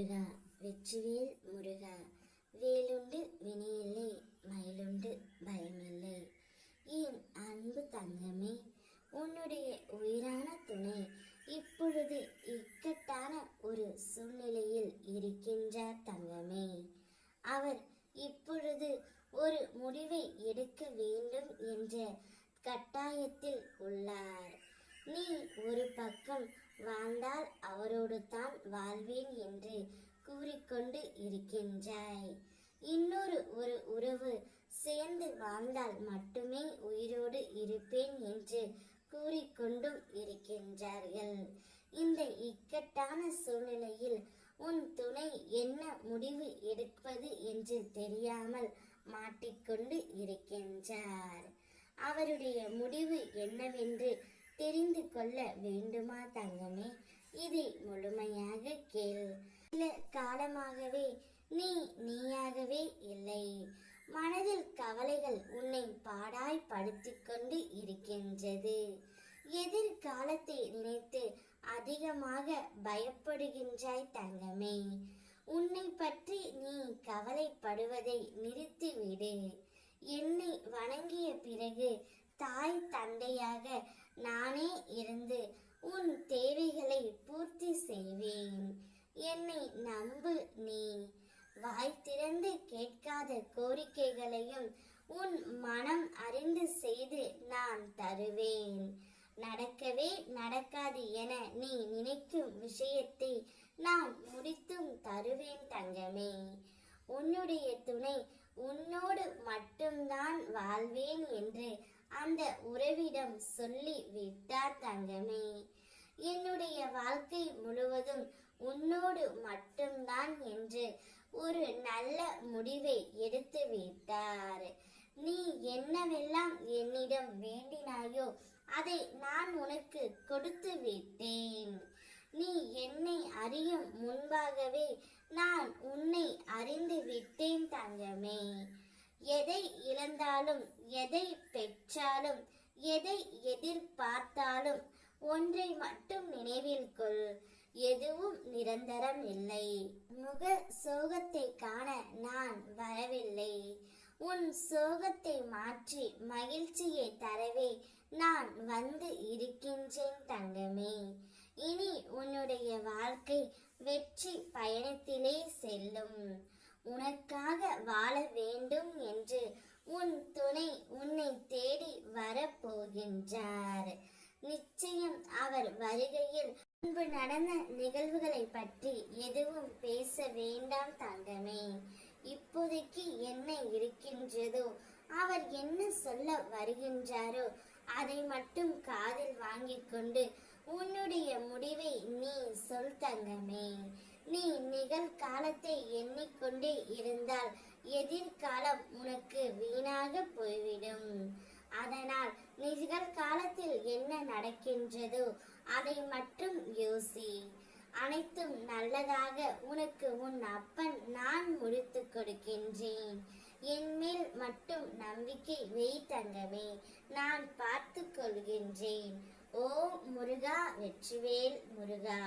முருகா, வெற்றிவேல் முருகா. வேலுண்டு வினையில்லை, மயிலுண்டு பயமில்லை. என் அன்பு தங்கமே, உன்னுடைய உயிரான துணை இப்பொழுது இக்கட்டான ஒரு சூழ்நிலையில் இருக்கின்றார் தங்கமே. அவர் இப்பொழுது ஒரு முடிவை எடுக்க வேண்டும் என்ற கட்டாயத்தில் உள்ளார். நீ ஒரு பக்கம் வாழ்ந்தால் அவரோடு தான் வாழ்வேன் என்று கூறிக்கொண்டு இருக்கின்றாய். இன்னொரு ஒரு உறவு சேர்ந்து வாழ்ந்தால் மட்டுமே உயிரோடு இருப்பேன் என்று கூறிக்கொண்டும் இருக்கின்றார்கள். இந்த இக்கட்டான சூழ்நிலையில் உன் துணை என்ன முடிவு எடுப்பது என்று தெரியாமல் மாட்டிக்கொண்டு இருக்கின்றார். அவருடைய முடிவு என்னவென்று தெரிந்து கொள்ள வேண்டுமா தங்கமே? இதை முழுமையாக கேள். சில காலமாகவே நீயாகவே இல்லை. மனதில் கவலைகள் உன்னை பாடாய் படுத்திக் கொண்டு இருக்கின்றது. எதிர்காலத்தை நினைத்து அதிகமாக பயப்படுகின்றாய் தங்கமே. உன்னை பற்றி நீ கவலைப்படுவதை நிறுத்திவிடு. என்னை வணங்கிய பிறகு தாய் தந்தையாக நானே இருந்து உன் தேவைகளை பூர்த்தி செய்வேன். என்னை நம்பு. நீ வாய் திறந்து கேட்காத கோரிக்கைகளையும் உன் மனம் அறிந்து செய்து நான் தருவேன். நடக்கவே நடக்காது என நீ நினைக்கும் விஷயத்தை நான் முடித்தும் தருவேன் தங்கமே. உன்னுடைய துணை உன்னோடு மட்டும்தான் வாழ்வேன் என்று அந்த உறவிடம் சொல்லி விட்டார் தங்கமே. என்னுடைய வாழ்க்கை முழுவதும் உன்னோடு மட்டும்தான் என்று ஒரு நல்ல முடிவை எடுத்து விட்டார். நீ என்னவெல்லாம் என்னிடம் வேண்டினாயோ அதை நான் உனக்கு கொடுத்து விட்டேன். நீ என்னை அறியும் முன்பாகவே நான் உன்னை அறிந்து விட்டேன் தங்கமே. எதை இழந்தாலும், எதை பெற்றாலும், எதை எதிர்பார்த்தாலும் ஒன்றை மட்டும் நினைவில் கொள், எதுவும் நிரந்தரம் இல்லை. முக சோகத்தை காண நான் வரவில்லை. உன் சோகத்தை மாற்றி மகிழ்ச்சியை தரவே நான் வந்து இருக்கின்றேன் தங்கமே. இனி உன்னுடைய வாழ்க்கை வெற்றி பயணத்திலே செல்லும். உனக்காக வாழ வேண்டும் என்று உன் துணை உன்னை தேடி வரப்போகின்றார். நிச்சயம் அவர் வருகையில் முன்பு நடந்த நிகழ்வுகளை பற்றி எதுவும் பேச வேண்டாம் தங்கமே. இப்போதைக்கு என்ன இருக்கின்றதோ, அவர் என்ன சொல்ல வருகின்றாரோ அதை மட்டும் காதில் வாங்கிக் கொண்டு உன்னுடைய முடிவை நீ சொல் தங்கமே. நீ நிகழ்காலத்தை எண்ணிக்கொண்டே இருந்தால் எதிர்காலம் உனக்கு வீணாக போய்விடும். அதனால் நிகழ்காலத்தில் என்ன நடக்கின்றதோ அதை மட்டும் யோசி. அனைத்தும் நல்லதாக உனக்கு உன் அப்பன் நான் முடித்து கொடுக்கின்றேன். என் மேல் மட்டும் நம்பிக்கை வை தங்கமே. நான் பார்த்து கொள்கின்றேன். ஓ முருகா, வெற்றிவேல் முருகா.